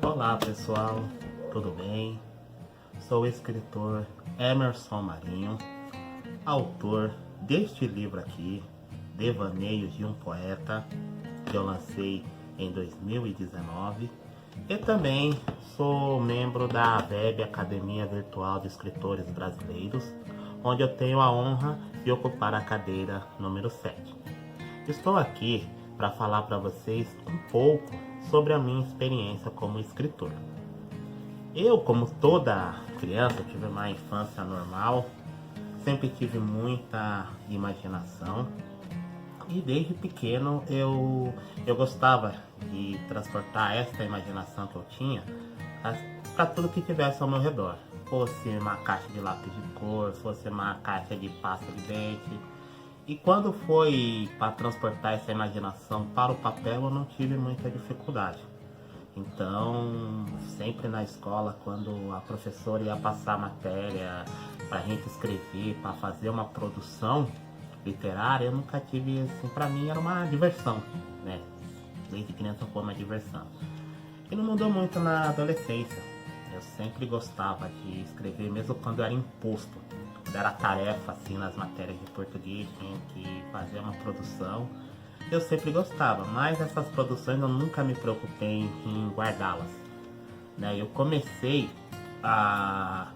Olá pessoal, tudo bem? Sou o escritor Emerson Marinho, autor deste livro aqui, Devaneios de um Poeta, que eu lancei em 2019, e também sou membro da AVEB, Academia Virtual de Escritores Brasileiros, onde eu tenho a honra de ocupar a cadeira número 7. Estou aqui para falar para vocês um pouco sobre a minha experiência como escritor. Eu, como toda criança, tive uma infância normal, sempre tive muita imaginação e desde pequeno eu gostava de transportar essa imaginação que eu tinha para tudo que tivesse ao meu redor. Fosse uma caixa de lápis de cor, fosse uma caixa de pasta de dente. E quando foi para transportar essa imaginação para o papel, eu não tive muita dificuldade. Então, sempre na escola, quando a professora ia passar a matéria para a gente escrever, para fazer uma produção literária, eu nunca tive, assim, para mim era uma diversão, né? Desde criança foi uma diversão. E não mudou muito na adolescência. Eu sempre gostava de escrever, mesmo quando era imposto. Quando era tarefa, assim, nas matérias de português, tinha que fazer uma produção. Eu sempre gostava, mas essas produções eu nunca me preocupei em guardá-las, né? Eu comecei a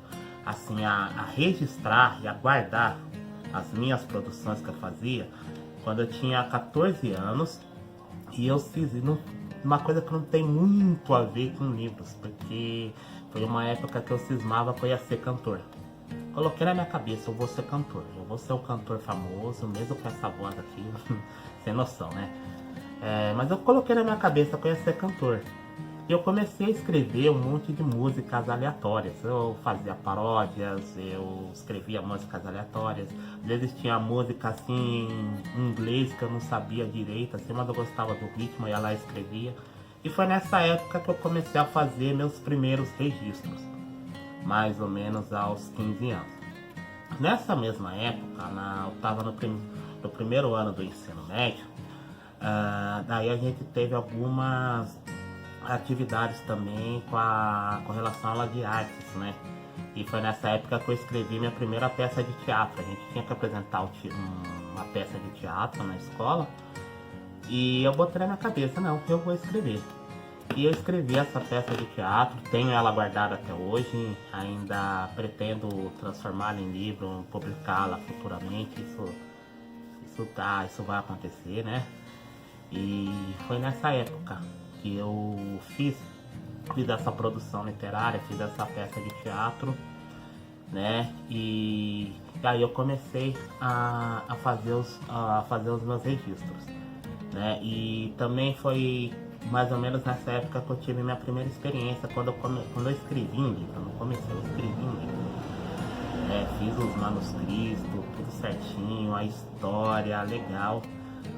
registrar e a guardar as minhas produções que eu fazia quando eu tinha 14 anos e eu fiz uma coisa que não tem muito a ver com livros, porque foi uma época que eu cismava que eu ia ser cantor. Coloquei na minha cabeça, eu vou ser cantor, eu vou ser um cantor famoso, mesmo com essa voz aqui, sem noção, né? Mas eu coloquei na minha cabeça que eu ia ser cantor. E eu comecei a escrever um monte de músicas aleatórias. Eu fazia paródias, eu escrevia músicas aleatórias. Às vezes tinha música assim em inglês que eu não sabia direito, assim, mas eu gostava do ritmo, eu ia lá e escrevia. E foi nessa época que eu comecei a fazer meus primeiros registros, mais ou menos aos 15 anos. Nessa mesma época, eu estava no primeiro ano do ensino médio, daí a gente teve algumas atividades também com relação à aula de artes, né? E foi nessa época que eu escrevi minha primeira peça de teatro. A gente tinha que apresentar uma peça de teatro na escola e eu botei na minha cabeça, não, que eu vou escrever. E eu escrevi essa peça de teatro, tenho ela guardada até hoje, ainda pretendo transformá-la em livro, publicá-la futuramente, isso vai acontecer, né? E foi nessa época que eu fiz essa produção literária, fiz essa peça de teatro, né? E aí eu comecei a fazer os meus registros, né? E também foi mais ou menos nessa época que eu tive minha primeira experiência, quando eu escrevi um livro. No começo eu escrevi um livro, fiz os manuscritos, tudo certinho, a história legal,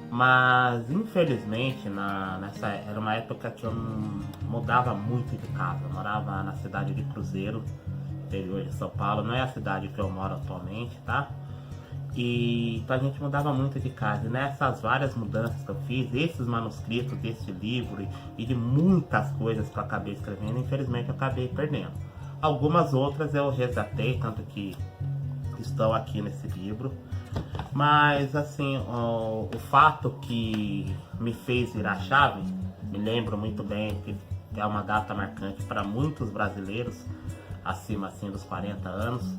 mas infelizmente nessa era uma época que eu não mudava muito de casa. Eu morava na cidade de Cruzeiro, interior de São Paulo, não é a cidade que eu moro atualmente, tá? E então a gente mudava muito de casa. E nessas várias mudanças que eu fiz, esses manuscritos desse livro e de muitas coisas que eu acabei escrevendo, infelizmente eu acabei perdendo. Algumas outras eu resgatei, tanto que estão aqui nesse livro. Mas assim, o fato que me fez virar a chave, me lembro muito bem que é uma data marcante para muitos brasileiros, acima assim dos 40 anos,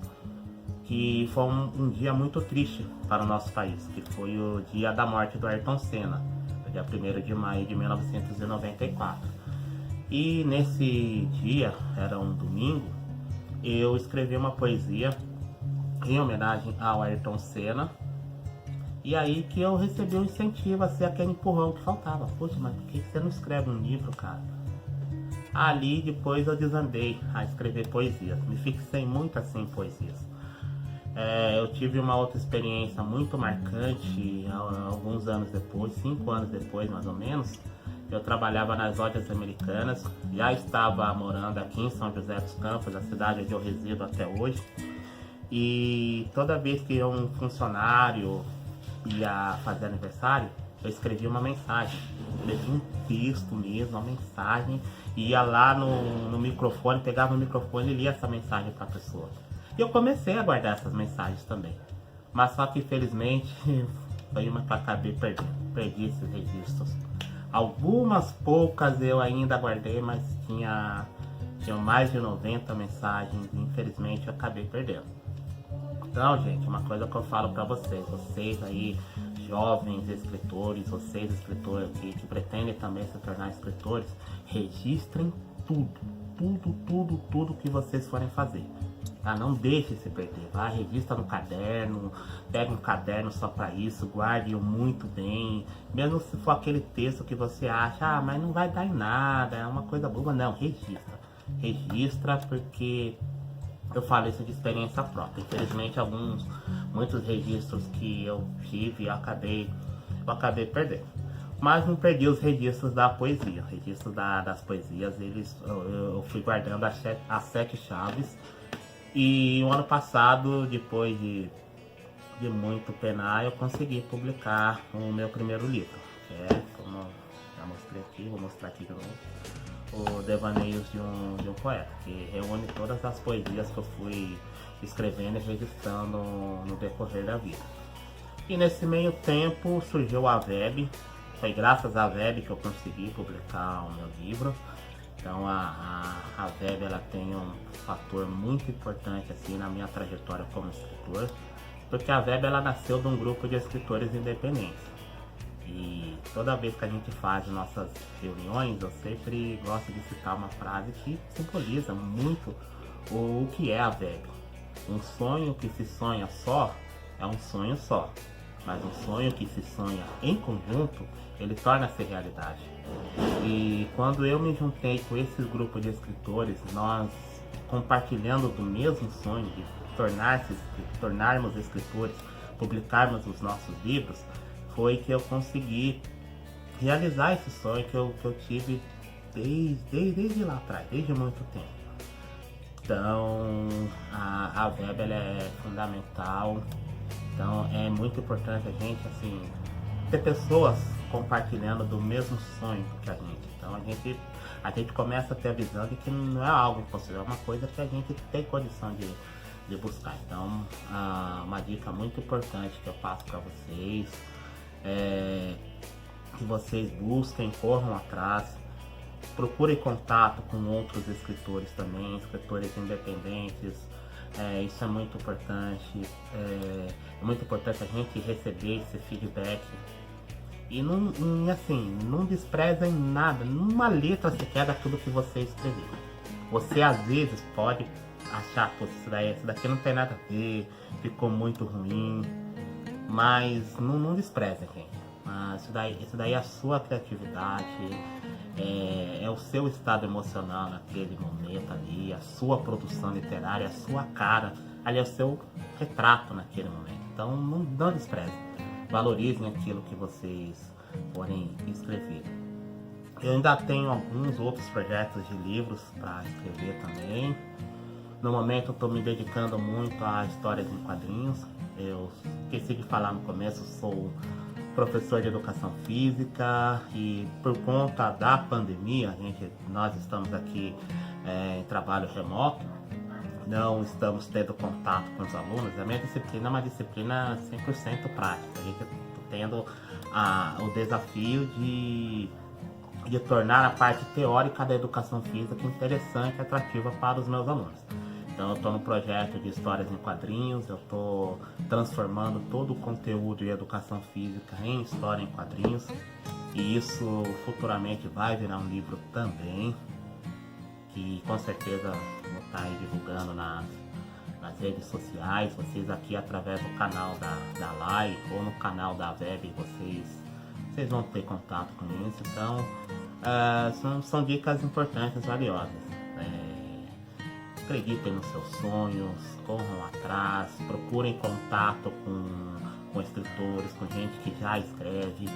que foi um dia muito triste para o nosso país, que foi o dia da morte do Ayrton Senna, no dia 1º de maio de 1994. E nesse dia, era um domingo, eu escrevi uma poesia em homenagem ao Ayrton Senna, e aí que eu recebi um incentivo, assim, aquele empurrão que faltava. Poxa, mas por que você não escreve um livro, cara? Ali depois eu desandei a escrever poesias, me fixei muito assim em poesias. Eu tive uma outra experiência muito marcante alguns anos depois, 5 anos depois mais ou menos. Eu trabalhava nas lojas americanas, já estava morando aqui em São José dos Campos, a cidade onde eu resido até hoje. E toda vez que um funcionário ia fazer aniversário, eu escrevi uma mensagem, escrevi um texto mesmo, uma mensagem, e ia lá no microfone, pegava o microfone e lia essa mensagem para a pessoa. E eu comecei a guardar essas mensagens também. Mas só que infelizmente foi uma que eu acabei perdendo. Perdi esses registros. Algumas poucas eu ainda guardei, mas tinha mais de 90 mensagens e infelizmente eu acabei perdendo. Então, gente, uma coisa que eu falo pra vocês aí, jovens escritores, vocês escritores que pretendem também se tornar escritores, registrem tudo que vocês forem fazer. Tá? Não deixe se perder, vai, registra no caderno, pega um caderno só para isso, guarde-o muito bem, mesmo se for aquele texto que você acha, mas não vai dar em nada, é uma coisa boa, não, registra porque eu falo isso de experiência própria. Infelizmente muitos registros que eu tive eu acabei perdendo. Mas não perdi os registros da poesia. Registros das poesias, eu fui guardando as 7 chaves. E o ano passado, depois de muito penar, eu consegui publicar o meu primeiro livro. Que é, como já mostrei aqui, vou mostrar aqui de novo, o Devaneios de um Poeta, que reúne todas as poesias que eu fui escrevendo e registrando no decorrer da vida. E nesse meio tempo surgiu a Web, foi graças à Web que eu consegui publicar o meu livro. Então a Web ela tem um fator muito importante assim na minha trajetória como escritor, porque a Web ela nasceu de um grupo de escritores independentes. E toda vez que a gente faz nossas reuniões, eu sempre gosto de citar uma frase que simboliza muito o que é a Web. Um sonho que se sonha só é um sonho só, mas um sonho que se sonha em conjunto, ele torna-se realidade. E quando eu me juntei com esse grupo de escritores, nós compartilhando do mesmo sonho de tornarmos escritores, publicarmos os nossos livros, foi que eu consegui realizar esse sonho que eu tive desde lá atrás, desde muito tempo. Então a Web ela é fundamental, então é muito importante a gente assim, ter pessoas compartilhando do mesmo sonho que a gente. Então a gente começa a ter a visão de que não é algo impossível, é uma coisa que a gente tem condição de buscar. Então uma dica muito importante que eu passo para vocês é que vocês busquem, corram atrás, procurem contato com outros escritores também, escritores independentes. Isso é muito importante. É muito importante a gente receber esse feedback. E não desprezem nada, numa letra sequer daquilo que você escreveu. Você às vezes pode achar que isso daqui não tem nada a ver, ficou muito ruim, mas não desprezem, gente. Isso daí é a sua criatividade, é o seu estado emocional naquele momento ali, a sua produção literária, a sua cara, ali é o seu retrato naquele momento. Então não desprezem. Valorizem aquilo que vocês forem escrever. Eu ainda tenho alguns outros projetos de livros para escrever também. No momento eu estou me dedicando muito a histórias em quadrinhos. Eu esqueci de falar no começo, sou professor de educação física e por conta da pandemia, nós estamos aqui em trabalho remoto. Não estamos tendo contato com os alunos. A minha disciplina é uma disciplina 100% prática. A gente está tendo o desafio de tornar a parte teórica da educação física interessante e atrativa para os meus alunos. Então eu estou no projeto de histórias em quadrinhos, eu estou transformando todo o conteúdo de educação física em história em quadrinhos. E isso futuramente vai virar um livro também, que com certeza vou estar aí divulgando nas redes sociais. Vocês aqui através do canal da Live ou no canal da Web, vocês vão ter contato com isso. Então são dicas importantes, valiosas. Acreditem nos seus sonhos, corram atrás, procurem contato com escritores, com gente que já escreve.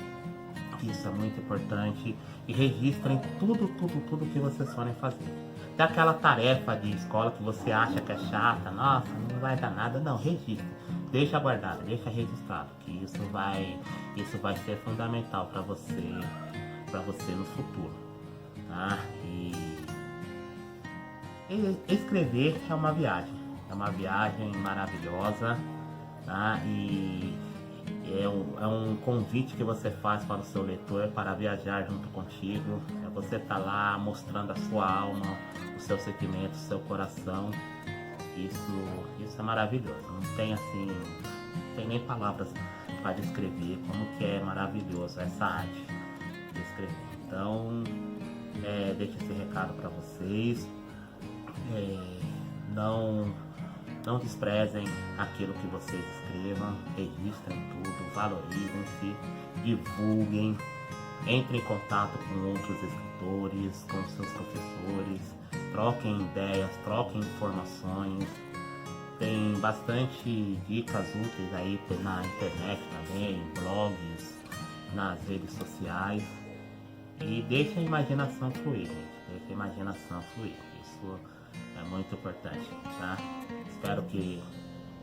Isso é muito importante. E registrem tudo que vocês forem fazer. Tem aquela tarefa de escola que você acha que é chata, nossa, não vai dar nada, não, registre. deixa guardado, deixa registrado, que isso vai ser fundamental para você no futuro, tá? E escrever é uma viagem maravilhosa, tá? E é um convite que você faz para o seu leitor para viajar junto contigo. É você estar lá mostrando a sua alma, os seus sentimentos, o seu coração. Isso é maravilhoso. Não tem assim, não tem nem palavras para descrever como que é maravilhoso essa arte de escrever. Então, deixo esse recado para vocês. Não desprezem aquilo que vocês escrevam, registrem tudo, valorizem-se, divulguem, entrem em contato com outros escritores, com seus professores, troquem ideias, troquem informações. Tem bastante dicas úteis aí na internet também, em blogs, nas redes sociais. E deixe a imaginação fluir, gente. Deixe a imaginação fluir. Isso é muito importante, tá? Espero que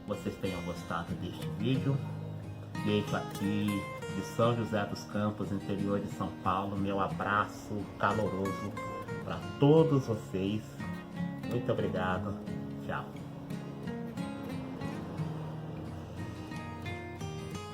vocês tenham gostado deste vídeo. Deixo aqui de São José dos Campos, interior de São Paulo, meu abraço caloroso para todos vocês. Muito obrigado. Tchau.